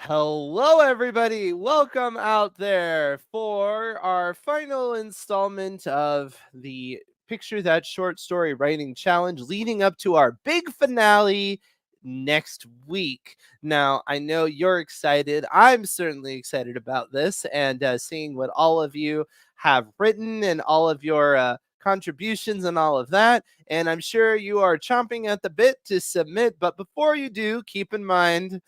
Hello, everybody. Welcome out there for our final installment of the Picture That Short Story Writing Challenge, leading up to our big finale next week. Now, I know you're excited. I'm certainly excited about this and seeing what all of you have written and all of your contributions and all of that. And I'm sure you are chomping at the bit to submit. But before you do, keep in mind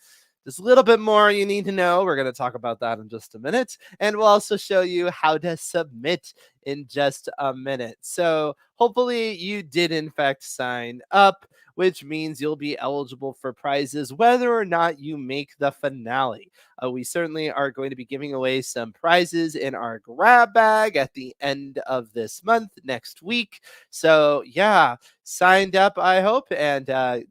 there's a little bit more you need to know. We're going to talk about that in just a minute. And we'll also show you how to submit in just a minute. So hopefully you did, in fact, sign up, which means you'll be eligible for prizes whether or not you make the finale. We certainly are going to be giving away some prizes in our grab bag at the end of this month, next week. So, yeah, signed up, I hope, and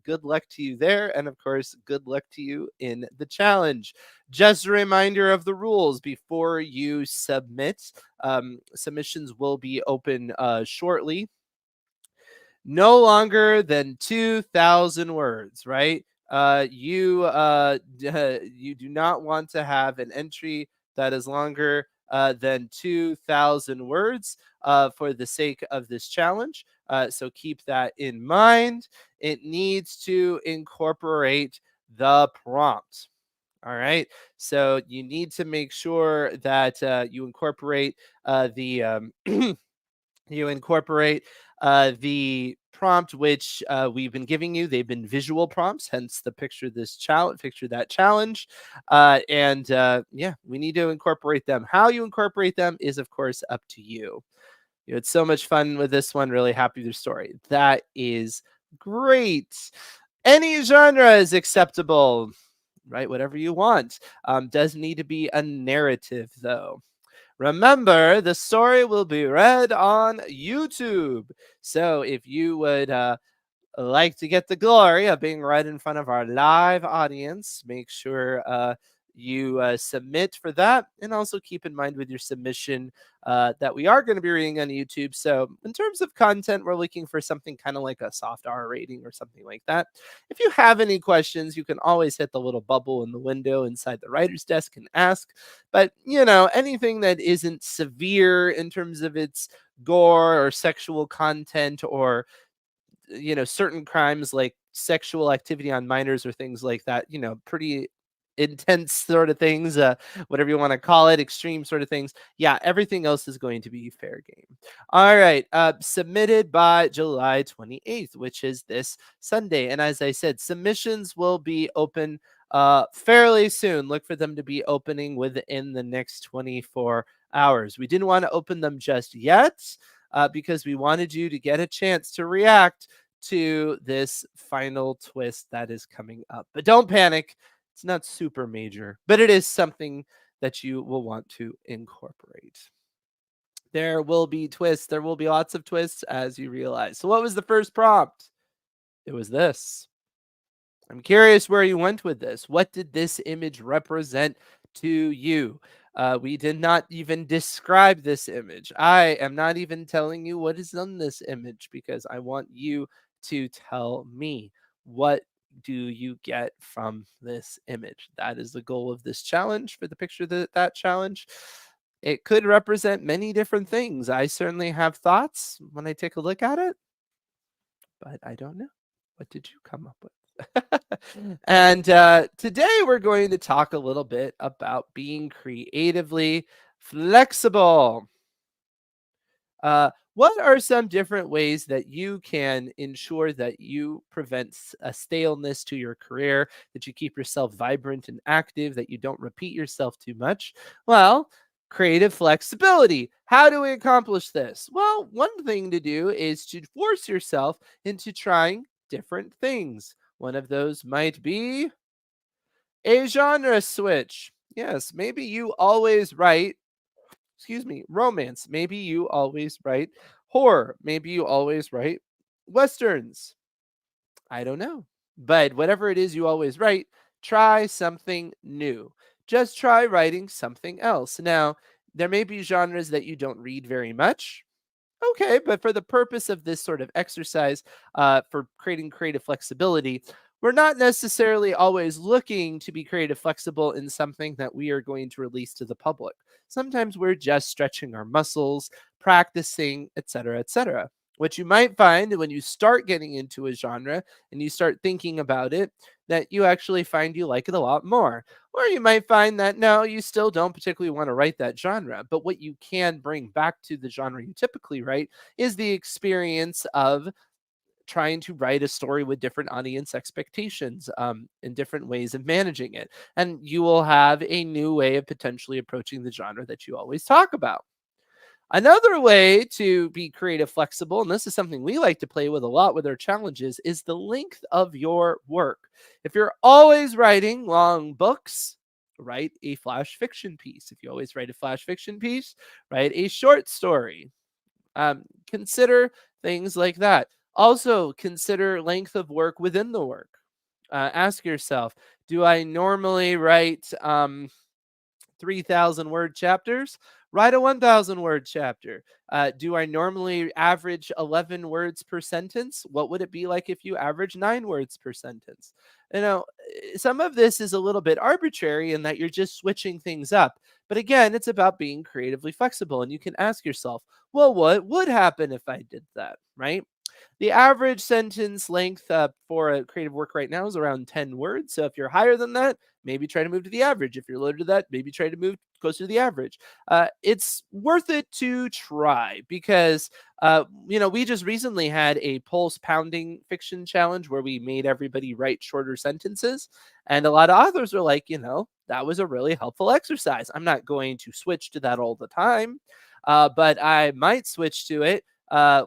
good luck to you there. And of course, good luck to you in the challenge. Just a reminder of the rules before you submit. Submissions will be open shortly. No longer than 2,000 words, right? You do not want to have an entry that is longer than 2,000 words for the sake of this challenge. So keep that in mind. It needs to incorporate the prompt. All right. So you need to make sure that you incorporate the you incorporate the prompt which we've been giving you. They've been visual prompts, hence the picture that challenge. And yeah, we need to incorporate them. How you incorporate them is, of course, up to you. You had so much fun with this one. Really happy with your story. That is great. Any genre is acceptable, right? Whatever you want. Does need to be a narrative, though. Remember, the story will be read on YouTube. So if you would like to get the glory of being read in front of our live audience, make sure you submit for that. And also keep in mind with your submission that we are going to be reading on YouTube. So, in terms of content, we're looking for something kind of like a soft R rating or something like that. If you have any questions, you can always hit the little bubble in the window inside the writer's desk and ask. But, anything that isn't severe in terms of its gore or sexual content or certain crimes like sexual activity on minors or things like that, pretty intense sort of things, whatever you want to call it, extreme sort of things. Yeah, everything else is going to be fair game. All right, submitted by July 28th, which is this Sunday. And as I said, submissions will be open fairly soon. Look for them to be opening within the next 24 hours. We didn't want to open them just yet because we wanted you to get a chance to react to this final twist that is coming up. But don't panic. It's not super major, but it is something that you will want to incorporate. There will be twists. There will be lots of twists, as you realize. So, what was the first prompt? It was this. I'm curious where you went with this. What did this image represent to you? We did not even describe this image. I am not even telling you what is on this image because I want you to tell me, what do you get from this image? That is the goal of this challenge, for the picture that challenge. It could represent many different things. I certainly have thoughts when I take a look at it, but I don't know. What did you come up with? And today we're going to talk a little bit about being creatively flexible. What are some different ways that you can ensure that you prevent a staleness to your career, that you keep yourself vibrant and active, that you don't repeat yourself too much? Well, creative flexibility. How do we accomplish this? Well, one thing to do is to force yourself into trying different things. One of those might be a genre switch. Yes, maybe you always write, romance. Maybe you always write horror. Maybe you always write westerns. I don't know. But whatever it is you always write, try something new. Just try writing something else. Now, there may be genres that you don't read very much. Okay, but for the purpose of this sort of exercise, for creating creative flexibility, we're not necessarily always looking to be creative flexible in something that we are going to release to the public. Sometimes we're just stretching our muscles, practicing, etc., etc. What you might find when you start getting into a genre and you start thinking about it, that you actually find you like it a lot more. Or you might find that no, you still don't particularly want to write that genre. But what you can bring back to the genre you typically write is the experience of trying to write a story with different audience expectations, and different ways of managing it. And you will have a new way of potentially approaching the genre that you always talk about. Another way to be creative flexible, and this is something we like to play with a lot with our challenges, is the length of your work. If you're always writing long books, write a flash fiction piece. If you always write a flash fiction piece, write a short story. Consider things like that. Also, consider length of work within the work. Ask yourself, do I normally write 3,000 word chapters? Write a 1,000 word chapter. Do I normally average 11 words per sentence? What would it be like if you average 9 words per sentence? Some of this is a little bit arbitrary in that you're just switching things up. But again, it's about being creatively flexible. And you can ask yourself, well, what would happen if I did that? Right? The average sentence length for a creative work right now is around 10 words. So if you're higher than that, maybe try to move to the average. If you're lower to that, maybe try to move closer to the average. It's worth it to try because, we just recently had a pulse pounding fiction challenge where we made everybody write shorter sentences. And a lot of authors were like, that was a really helpful exercise. I'm not going to switch to that all the time, but I might switch to it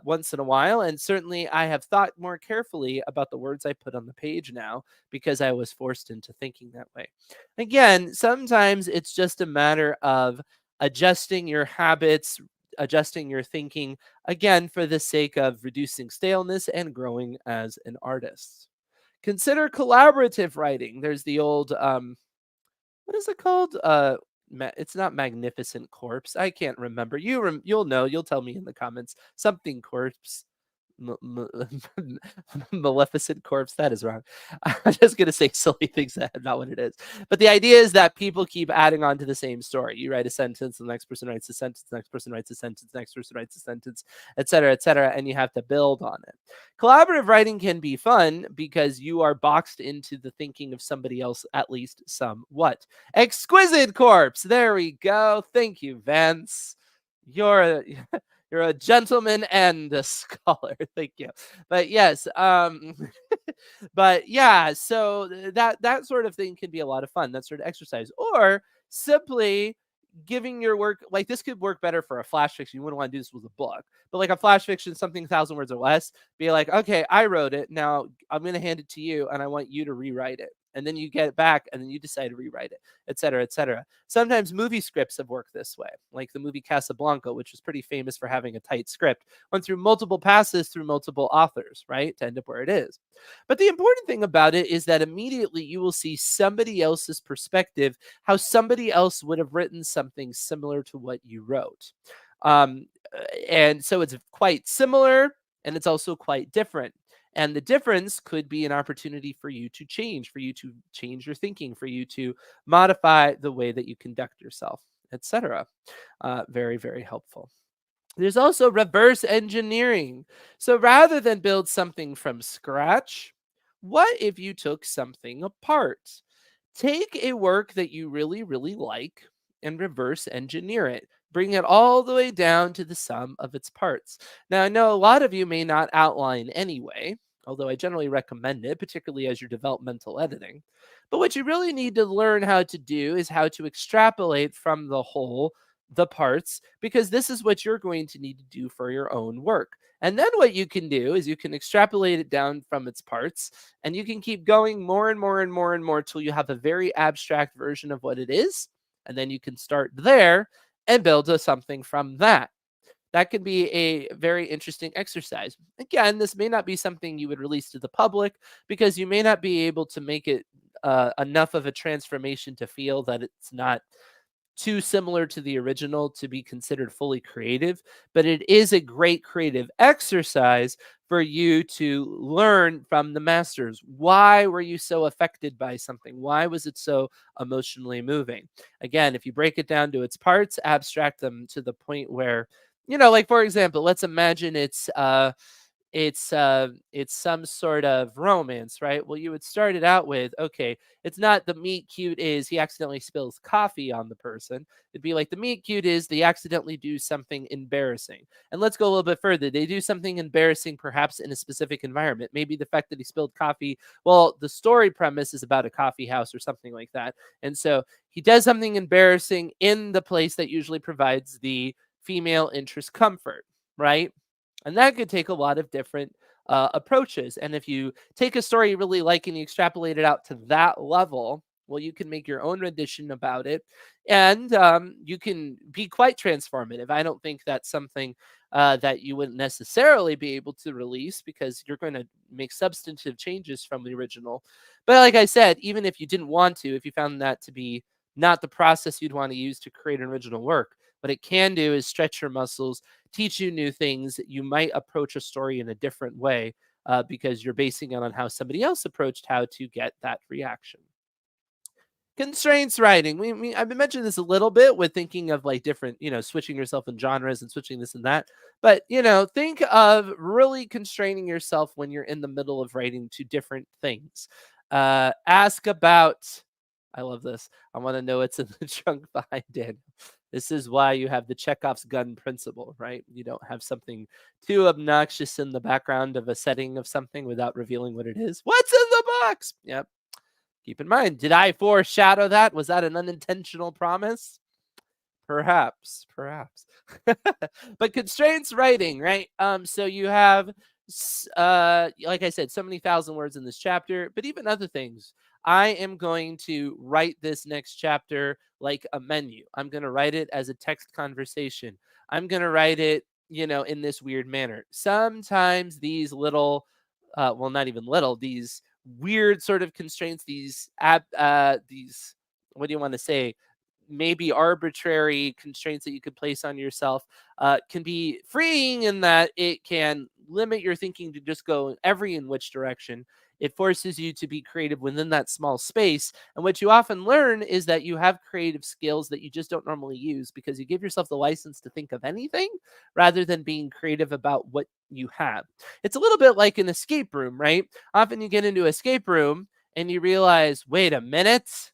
once in a while. And certainly I have thought more carefully about the words I put on the page now because I was forced into thinking that way. Again, sometimes it's just a matter of adjusting your habits, adjusting your thinking, again, for the sake of reducing staleness and growing as an artist. Consider collaborative writing. There's the old what is it called? It's not Magnificent Corpse. I can't remember. You'll know. You'll tell me in the comments. Something corpse. Maleficent corpse. That is wrong. I'm just gonna say silly things that are not what it is. But the idea is that people keep adding on to the same story. You write a sentence, the next person writes a sentence, the next person writes a sentence, the next person writes a sentence, etc., and you have to build on it. Collaborative writing can be fun because you are boxed into the thinking of somebody else, at least somewhat. Exquisite corpse. There we go. Thank you, Vance. You're you're a gentleman and a scholar. Thank you. But yes, but yeah, so that sort of thing can be a lot of fun. That sort of exercise, or simply giving your work like this could work better for a flash fiction. You wouldn't want to do this with a book, but like a flash fiction, something 1,000 words or less. Be like, okay, I wrote it. Now I'm going to hand it to you, and I want you to rewrite it. And then you get it back, and then you decide to rewrite it, etc., etc. Sometimes movie scripts have worked this way, like the movie Casablanca, which was pretty famous for having a tight script, went through multiple passes through multiple authors, right, to end up where it is. But the important thing about it is that immediately you will see somebody else's perspective, how somebody else would have written something similar to what you wrote. And so it's quite similar and it's also quite different. And the difference could be an opportunity for you to change your thinking, for you to modify the way that you conduct yourself, etc. Very, very helpful. There's also reverse engineering. So rather than build something from scratch, what if you took something apart? Take a work that you really, really like and reverse engineer it. Bring it all the way down to the sum of its parts. Now, I know a lot of you may not outline anyway, although I generally recommend it, particularly as you're developmental editing. But what you really need to learn how to do is how to extrapolate from the whole the parts, because this is what you're going to need to do for your own work. And then what you can do is you can extrapolate it down from its parts, and you can keep going more and more and more and more till you have a very abstract version of what it is. And then you can start there and build something from that. That can be a very interesting exercise. Again, this may not be something you would release to the public because you may not be able to make it enough of a transformation to feel that it's not too similar to the original to be considered fully creative, but it is a great creative exercise for you to learn from the masters. Why were you so affected by something? Why was it so emotionally moving? Again, if you break it down to its parts, abstract them to the point where, like for example, let's imagine it's some sort of romance, right? Well, you would start it out with, okay, it's not the meet cute is he accidentally spills coffee on the person. It'd be like the meet cute is they accidentally do something embarrassing. And let's go a little bit further. They do something embarrassing perhaps in a specific environment. Maybe the fact that he spilled coffee, well, the story premise is about a coffee house or something like that. And so he does something embarrassing in the place that usually provides the female interest comfort, right? And that could take a lot of different approaches. And if you take a story you really like and you extrapolate it out to that level, well, you can make your own rendition about it. And you can be quite transformative. I don't think that's something that you wouldn't necessarily be able to release because you're going to make substantive changes from the original. But like I said, even if you didn't want to, if you found that to be not the process you'd want to use to create an original work, what it can do is stretch your muscles, teach you new things. You might approach a story in a different way because you're basing it on how somebody else approached how to get that reaction. Constraints writing. I've been mentioning this a little bit with thinking of like different, switching yourself in genres and switching this and that. But think of really constraining yourself when you're in the middle of writing to different things. Ask about. I love this. I want to know what's in the trunk behind Daniel. This is why you have the Chekhov's gun principle, right? You don't have something too obnoxious in the background of a setting of something without revealing what it is. What's in the box? Yep. Keep in mind, did I foreshadow that? Was that an unintentional promise? Perhaps, perhaps. But constraints writing, right? So you have, like I said, so many thousand words in this chapter, but even other things. I am going to write this next chapter like a menu. I'm going to write it as a text conversation. I'm going to write it, in this weird manner. Sometimes these little, well, not even little, these weird sort of constraints, these, what do you want to say? Maybe arbitrary constraints that you could place on yourself can be freeing in that it can limit your thinking to just go every in which direction. It forces you to be creative within that small space. And what you often learn is that you have creative skills that you just don't normally use because you give yourself the license to think of anything rather than being creative about what you have. It's a little bit like an escape room, right? Often you get into an escape room and you realize, wait a minute,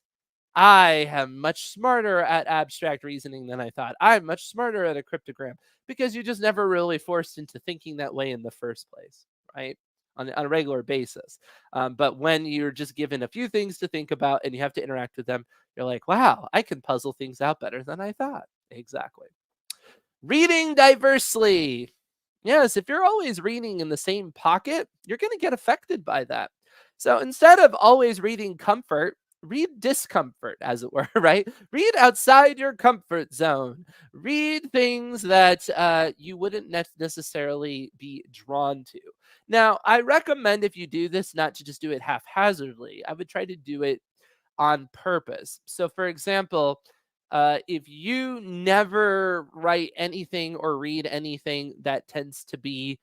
I am much smarter at abstract reasoning than I thought. I'm much smarter at a cryptogram because you just never really forced into thinking that way in the first place, right? On a regular basis. But when you're just given a few things to think about and you have to interact with them, you're like, wow, I can puzzle things out better than I thought. Exactly. Reading diversely. Yes, if you're always reading in the same pocket, you're going to get affected by that. So instead of always reading comfort, read discomfort, as it were, right? Read outside your comfort zone. Read things that you wouldn't necessarily be drawn to. Now, I recommend if you do this, not to just do it haphazardly. I would try to do it on purpose. So, for example, if you never write anything or read anything that tends to be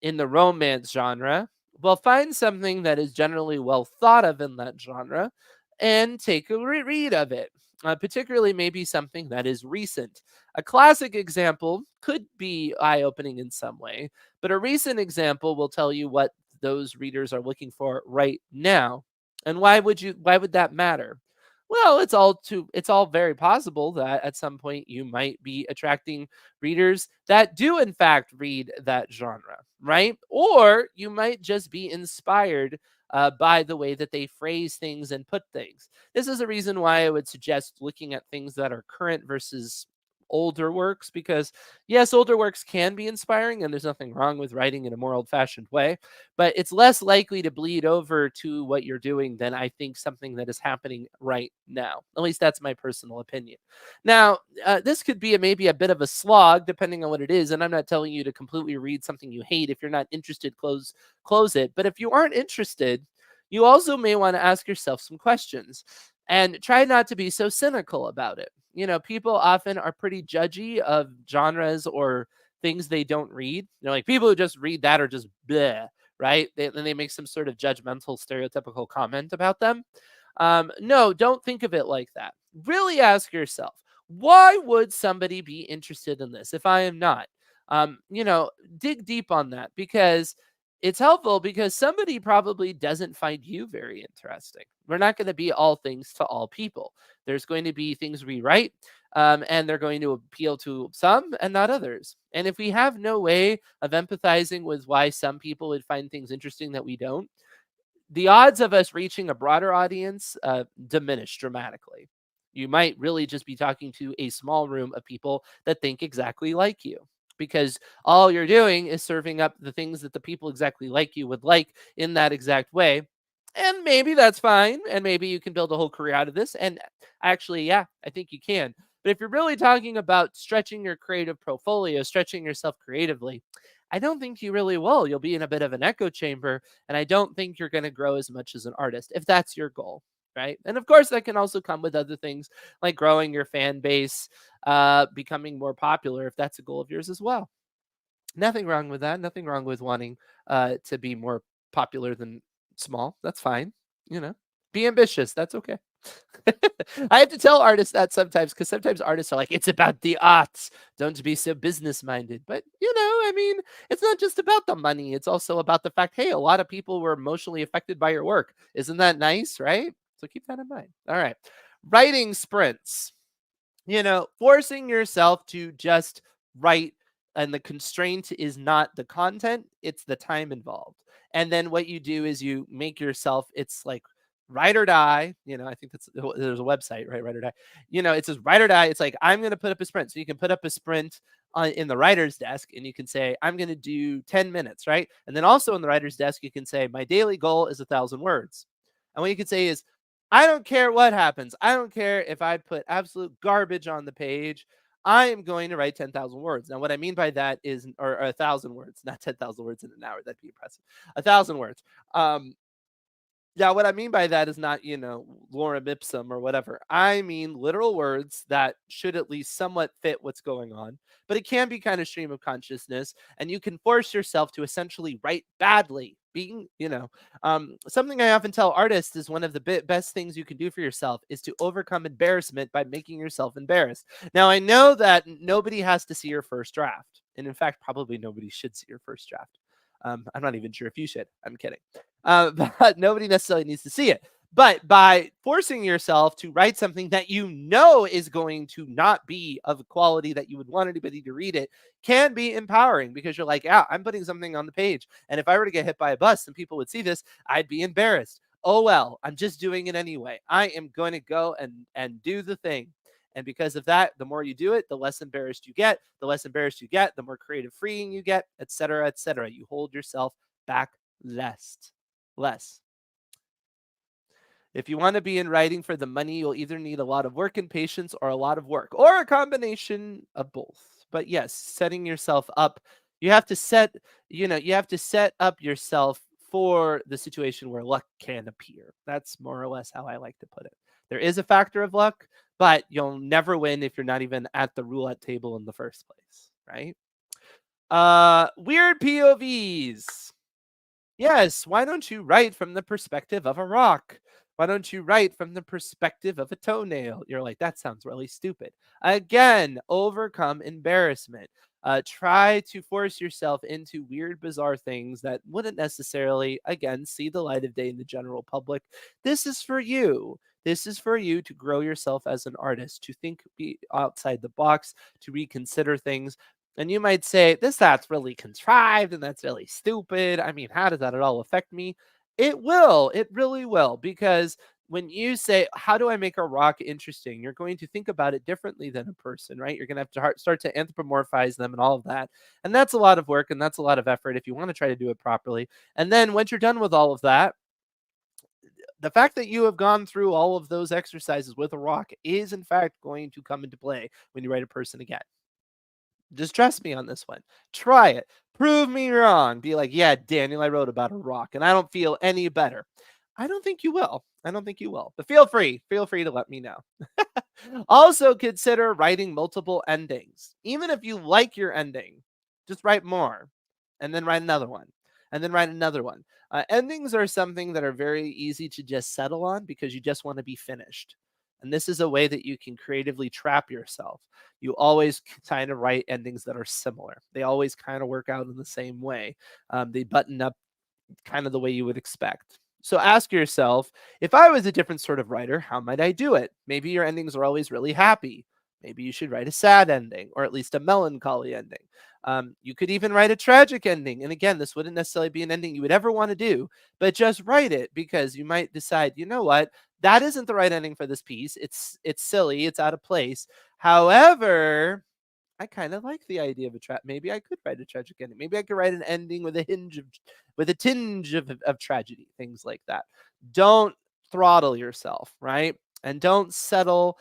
in the romance genre, well, find something that is generally well thought of in that genre and take a read of it. Particularly, maybe something that is recent. A classic example could be eye opening in some way, but a recent example will tell you what those readers are looking for right now. And why would that matter? Well, it's all very possible that at some point you might be attracting readers that do in fact read that genre, right? Or you might just be inspired by the way that they phrase things and put things. This is a reason why I would suggest looking at things that are current versus older works because yes, older works can be inspiring and there's nothing wrong with writing in a more old-fashioned way, but it's less likely to bleed over to what you're doing than I think something that is happening right now. At least that's my personal opinion. Now, this could be maybe a bit of a slog depending on what it is, and I'm not telling you to completely read something you hate. If you're not interested, close it. But if you aren't interested, you also may want to ask yourself some questions. And try not to be so cynical about it. People often are pretty judgy of genres or things they don't read. Like people who just read that are just bleh, right? Then they make some sort of judgmental, stereotypical comment about them. No, don't think of it like that. Really ask yourself, why would somebody be interested in this if I am not? Dig deep on that, because it's helpful, because somebody probably doesn't find you very interesting. We're not going to be all things to all people. There's going to be things we write, and they're going to appeal to some and not others. And if we have no way of empathizing with why some people would find things interesting that we don't, the odds of us reaching a broader audience diminish dramatically. You might really just be talking to a small room of people that think exactly like you, because all you're doing is serving up the things that the people exactly like you would like in that exact way. And maybe that's fine. And maybe you can build a whole career out of this. And actually, yeah, I think you can. But if you're really talking about stretching your creative portfolio, stretching yourself creatively, I don't think you really will. You'll be in a bit of an echo chamber, and I don't think you're going to grow as much as an artist if that's your goal. Right. And of course, that can also come with other things like growing your fan base, becoming more popular if that's a goal of yours as well. Nothing wrong with that. Nothing wrong with wanting to be more popular than small. That's fine. You know, be ambitious. That's okay. I have to tell artists that sometimes, because sometimes artists are like, it's about the arts. Don't be so business minded. But, I mean, it's not just about the money. It's also about the fact, hey, a lot of people were emotionally affected by your work. Isn't that nice? Right. So keep that in mind. All right. Writing sprints, forcing yourself to just write, and the constraint is not the content, it's the time involved. And then what you do is you make yourself, it's like ride or die. I think there's a website, right? Ride or die. It says ride or die. It's like, I'm going to put up a sprint. So you can put up a sprint in the writer's desk, and you can say, I'm going to do 10 minutes, right? And then also in the writer's desk, you can say, my daily goal is 1,000 words. And what you can say is, I don't care what happens. I don't care if I put absolute garbage on the page. I am going to write 10,000 words. Now, what I mean by that is, or 1,000 words, not 10,000 words in an hour. That'd be impressive. 1,000 words. Now, what I mean by that is not, lorem ipsum or whatever. I mean literal words that should at least somewhat fit what's going on, but it can be kind of stream of consciousness, and you can force yourself to essentially write badly. Something I often tell artists is one of the best things you can do for yourself is to overcome embarrassment by making yourself embarrassed. Now, I know that nobody has to see your first draft. And in fact, probably nobody should see your first draft. I'm not even sure if you should. I'm kidding. But nobody necessarily needs to see it. But by forcing yourself to write something that is going to not be of a quality that you would want anybody to read it, can be empowering, because you're like, yeah, I'm putting something on the page. And if I were to get hit by a bus and people would see this, I'd be embarrassed. Oh, well, I'm just doing it anyway. I am going to go and do the thing. And because of that, the more you do it, the less embarrassed you get. The less embarrassed you get, the more creative freeing you get, et cetera, et cetera. You hold yourself back less. If you want to be in writing for the money, you'll either need a lot of work and patience, or a lot of work, or a combination of both. But yes, setting yourself up, you have to set up yourself for the situation where luck can appear. That's more or less how I like to put it. There is a factor of luck, but you'll never win if you're not even at the roulette table in the first place, right? Weird POVs. Yes, why don't you write from the perspective of a rock? Why don't you write from the perspective of a toenail? You're like, that sounds really stupid. Again, overcome embarrassment. Try to force yourself into weird, bizarre things that wouldn't necessarily, again, see the light of day in the general public. This is for you. This is for you to grow yourself as an artist, to think outside the box, to reconsider things. And you might say, that's really contrived and that's really stupid. I mean, how does that at all affect me? It will. It really will. Because when you say, how do I make a rock interesting? You're going to think about it differently than a person, right? You're going to have to start to anthropomorphize them and all of that. And that's a lot of work and that's a lot of effort if you want to try to do it properly. And then once you're done with all of that, the fact that you have gone through all of those exercises with a rock is, in fact, going to come into play when you write a person again. Just trust me on this one. Try it. Prove me wrong. Be like, yeah, Daniel, I wrote about a rock and I don't feel any better. I don't think you will. I don't think you will. But feel free to let me know. Also, consider writing multiple endings. Even if you like your ending, just write more and then write another one and then write another one. Endings are something that are very easy to just settle on because you just want to be finished. And this is a way that you can creatively trap yourself. You always kind of write endings that are similar. They always kind of work out in the same way. They button up kind of the way you would expect. So ask yourself, if I was a different sort of writer, how might I do it? Maybe your endings are always really happy. Maybe you should write a sad ending or at least a melancholy ending. You could even write a tragic ending. And again, this wouldn't necessarily be an ending you would ever want to do, but just write it because you might decide, you know what, that isn't the right ending for this piece. It's silly, it's out of place. However, I kind of like the idea of a trap. Maybe I could write a tragic ending. Maybe I could write an ending with a tinge of tragedy, things like that. Don't throttle yourself, right? And don't settle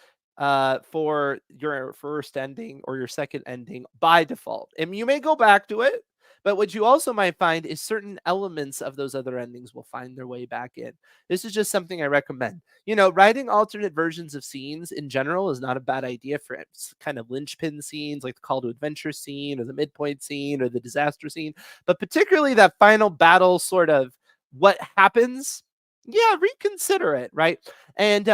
for your first ending or your second ending by default. And you may go back to it, but what you also might find is certain elements of those other endings will find their way back in. This is just something I recommend. Writing alternate versions of scenes in general is not a bad idea for kind of linchpin scenes like the call to adventure scene or the midpoint scene or the disaster scene, but particularly that final battle sort of what happens. Yeah, reconsider it, right? And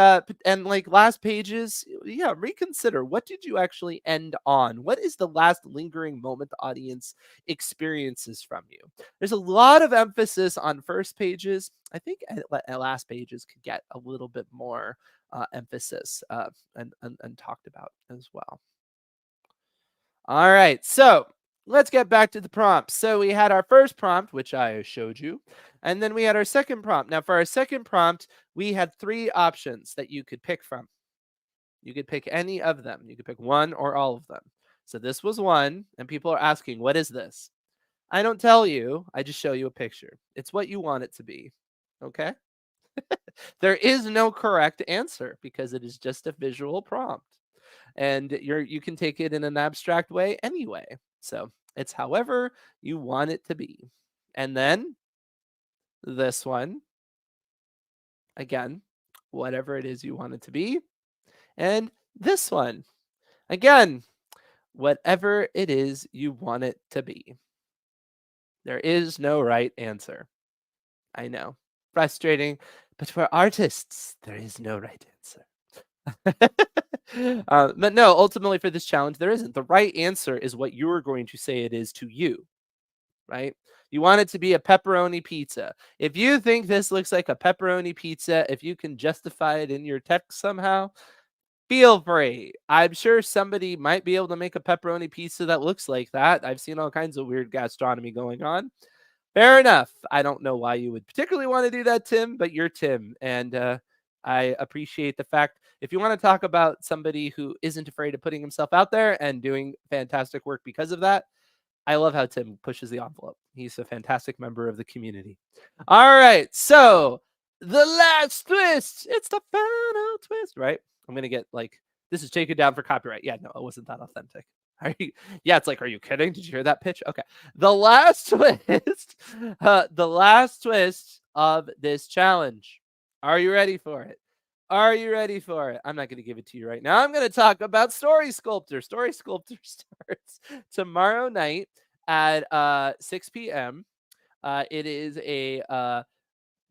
like last pages, yeah, reconsider what did you actually end on? What is the last lingering moment the audience experiences from you? There's a lot of emphasis on first pages. I think last pages could get a little bit more emphasis and talked about as well. All right, so let's get back to the prompts. So we had our first prompt, which I showed you, and then we had our second prompt. Now, for our second prompt, we had three options that you could pick from. You could pick any of them. You could pick one or all of them. So this was one, and people are asking, what is this? I don't tell you, I just show you a picture. It's what you want it to be. Okay? There is no correct answer because it is just a visual prompt. And you can take it in an abstract way anyway. So, it's however you want it to be. And then this one, again, whatever it is you want it to be. And this one, again, whatever it is you want it to be. There is no right answer. I know. Frustrating, but for artists, there is no right answer. But no, ultimately for this challenge, there isn't. The right answer is what you're going to say it is to you, right? You want it to be a pepperoni pizza. If you think this looks like a pepperoni pizza, if you can justify it in your text somehow, feel free. I'm sure somebody might be able to make a pepperoni pizza that looks like that. I've seen all kinds of weird gastronomy going on. Fair enough. I don't know why you would particularly want to do that, Tim, but you're Tim. And I appreciate the fact if you want to talk about somebody who isn't afraid of putting himself out there and doing fantastic work because of that, I love how Tim pushes the envelope. He's a fantastic member of the community. All right. So the last twist. It's the final twist, right? I'm going to get like, this is taken down for copyright. Yeah, no, it wasn't that authentic. Are you, yeah, it's like, are you kidding? Did you hear that pitch? Okay. The last twist, the last twist of this challenge. Are you ready for it? Are you ready for it? I'm not going to give it to you right now. I'm going to talk about Story Sculptor. Story Sculptor starts tomorrow night at 6 p.m. It is a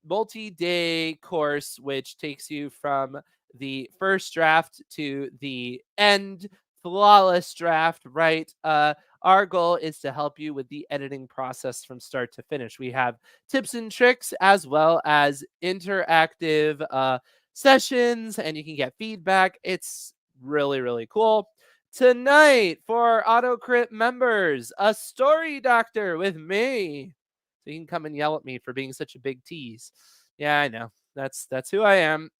multi-day course which takes you from the first draft to the end flawless draft, right? Our goal is to help you with the editing process from start to finish. We have tips and tricks as well as interactive sessions, and you can get feedback. It's really, really cool. Tonight, for our AutoCrit members, a story doctor with me. So you can come and yell at me for being such a big tease. Yeah, I know. That's who I am.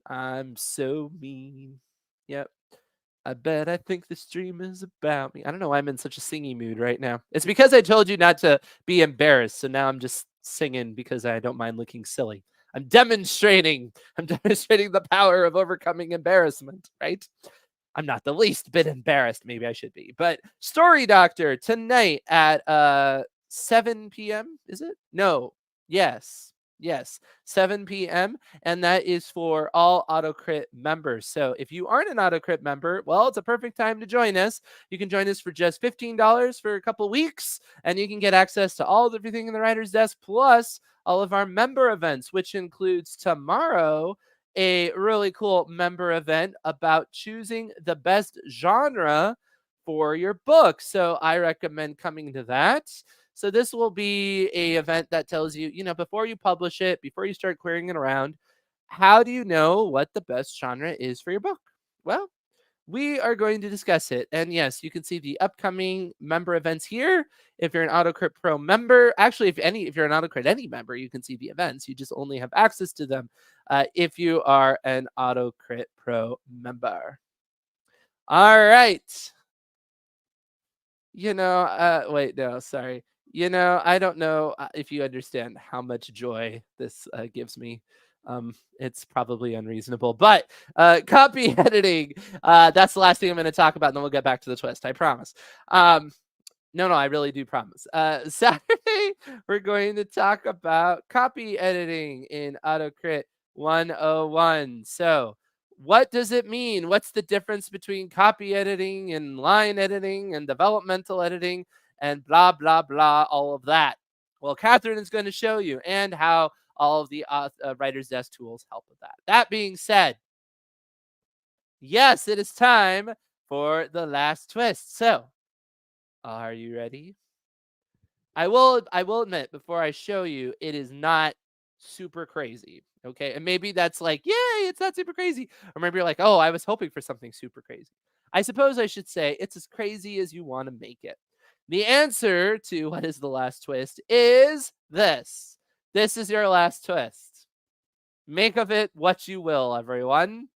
I'm so mean. Yep. I bet I think this dream is about me. I don't know why I'm in such a singing mood right now. It's because I told you not to be embarrassed. So now I'm just singing because I don't mind looking silly. I'm demonstrating. I'm demonstrating the power of overcoming embarrassment, right? I'm not the least bit embarrassed. Maybe I should be. But Story Doctor tonight at 7 p.m. Is it? No. Yes. Yes, 7 p.m. And that is for all AutoCrit members. So if you aren't an AutoCrit member, well, it's a perfect time to join us. You can join us for just $15 for a couple weeks, and you can get access to all of everything in the Writer's Desk, plus all of our member events, which includes tomorrow a really cool member event about choosing the best genre for your book. So I recommend coming to that. So this will be a event that tells you, before you publish it, before you start querying it around, how do you know what the best genre is for your book? Well, we are going to discuss it. And yes, you can see the upcoming member events here. If you're an AutoCrit Pro member, actually, if you're an AutoCrit Any member, you can see the events. You just only have access to them if you are an AutoCrit Pro member. All right. Wait, no, sorry. I don't know if you understand how much joy this gives me. It's probably unreasonable, but copy editing. That's the last thing I'm going to talk about, and then we'll get back to the twist. I promise. No, I really do promise. Saturday, we're going to talk about copy editing in AutoCrit 101. So, what does it mean? What's the difference between copy editing and line editing and developmental editing and blah, blah, blah, all of that? Well, Catherine is going to show you and how all of the Writer's Desk tools help with that. That being said, yes, it is time for the last twist. So, are you ready? I will admit before I show you, it is not super crazy. Okay. And maybe that's like, yay, it's not super crazy. Or maybe you're like, oh, I was hoping for something super crazy. I suppose I should say it's as crazy as you want to make it. The answer to what is the last twist is this. This is your last twist. Make of it what you will, everyone.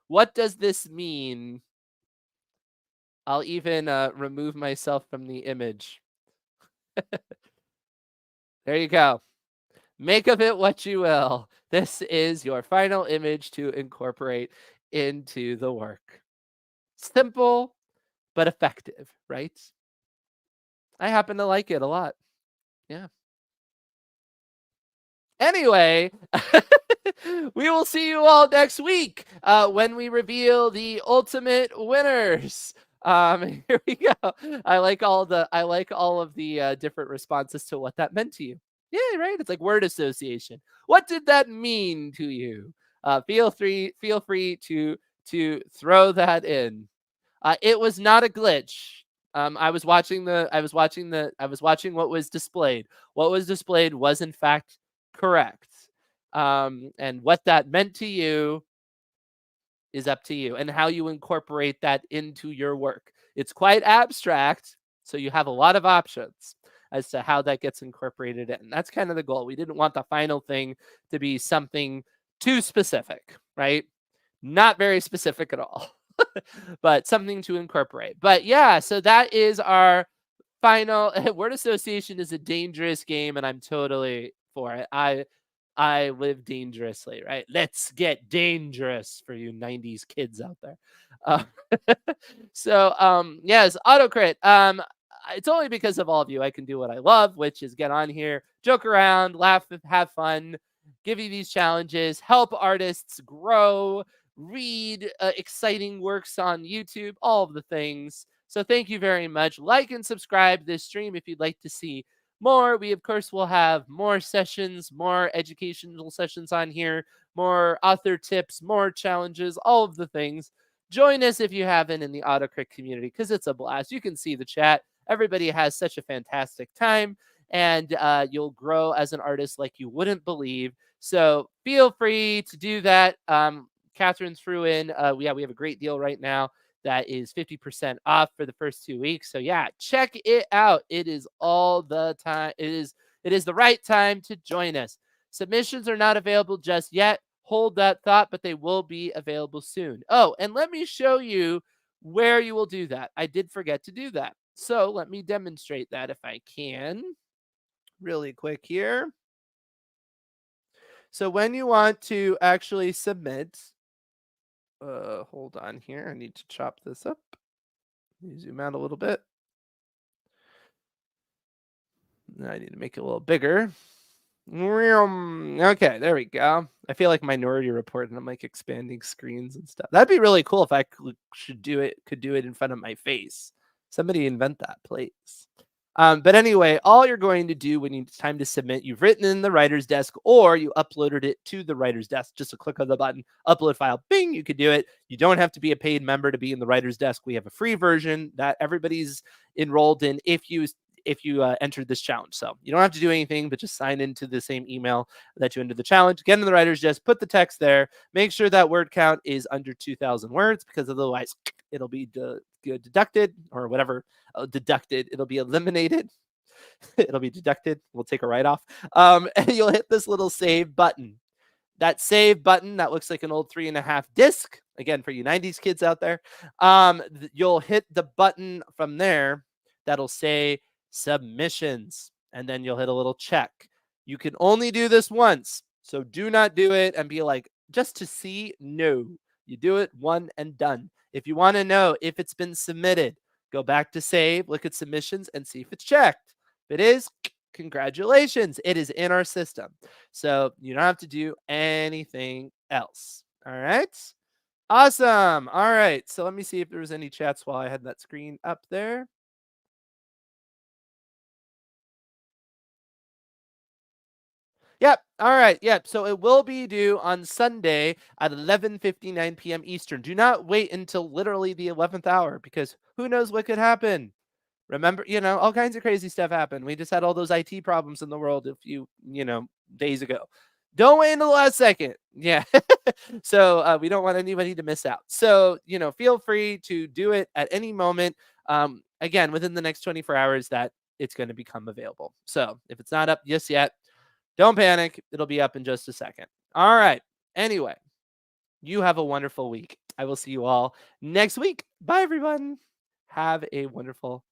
What does this mean? I'll even remove myself from the image. There you go. Make of it what you will. This is your final image to incorporate into the work. Simple, but effective, right? I happen to like it a lot. Yeah. Anyway, we will see you all next week when we reveal the ultimate winners. Here we go. I like all of the different responses to what that meant to you. Yeah, right. It's like word association. What did that mean to you? Feel free to throw that in. It was not a glitch. I was watching what was displayed. What was displayed was in fact correct. And what that meant to you is up to you and how you incorporate that into your work. It's quite abstract, so you have a lot of options as to how that gets incorporated in. That's kind of the goal. We didn't want the final thing to be something too specific, right? Not very specific at all, but something to incorporate. But yeah, so that is our final word association is a dangerous game, and I'm totally for it. I live dangerously, right? Let's get dangerous for you 90s kids out there. Uh, yes, AutoCrit. It's only because of all of you I can do what I love, which is get on here, joke around, laugh, have fun, give you these challenges, help artists grow, read exciting works on YouTube, all of the things. So thank you very much. Like and subscribe this stream if you'd like to see more. We, of course, will have more sessions, more educational sessions on here, more author tips, more challenges, all of the things. Join us if you haven't in the AutoCrit community because it's a blast. You can see the chat. Everybody has such a fantastic time, and you'll grow as an artist like you wouldn't believe. So feel free to do that. Catherine threw in, we have a great deal right now that is 50% off for the first 2 weeks. So yeah, check it out. It is all the time. It is the right time to join us. Submissions are not available just yet. Hold that thought, but they will be available soon. Oh, and let me show you where you will do that. I did forget to do that. So let me demonstrate that if I can really quick here. So when you want to actually submit, hold on here. I need to chop this up. Let me zoom out a little bit. I need to make it a little bigger. Okay, there we go. I feel like Minority Report, and I'm like expanding screens and stuff. That'd be really cool if I could do it in front of my face. Somebody invent that, please. But anyway, all you're going to do when it's time to submit, you've written in the writer's desk or you uploaded it to the writer's desk. Just a click of the button, upload file, bing, you could do it. You don't have to be a paid member to be in the writer's desk. We have a free version that everybody's enrolled in if you entered this challenge. So you don't have to do anything, but just sign into the same email that you entered the challenge. Get in the writer's desk, put the text there. Make sure that word count is under 2,000 words because otherwise it'll be deducted or whatever deducted. It'll be eliminated. It'll be deducted. We'll take a write off. And you'll hit this little save button. That save button that looks like an old 3.5 disc. Again, for you 90s kids out there, you'll hit the button from there that'll say submissions, and then you'll hit a little check. You can only do this once, so do not do it and be like, just to see. No, you do it one and done. If you want to know if it's been submitted, go back to save, look at submissions, and see if it's checked. If it is, congratulations, it is in our system. So you don't have to do anything else. All right. Awesome. All right. So let me see if there was any chats while I had that screen up there. Yep. All right. Yep. So it will be due on Sunday at 11:59 p.m. Eastern. Do not wait until literally the 11th hour because who knows what could happen. Remember, all kinds of crazy stuff happened. We just had all those IT problems in the world a few, days ago. Don't wait until the last second. Yeah. So we don't want anybody to miss out. So, feel free to do it at any moment. Again, within the next 24 hours that it's going to become available. So if it's not up just yet, don't panic. It'll be up in just a second. All right. Anyway, you have a wonderful week. I will see you all next week. Bye, everyone. Have a wonderful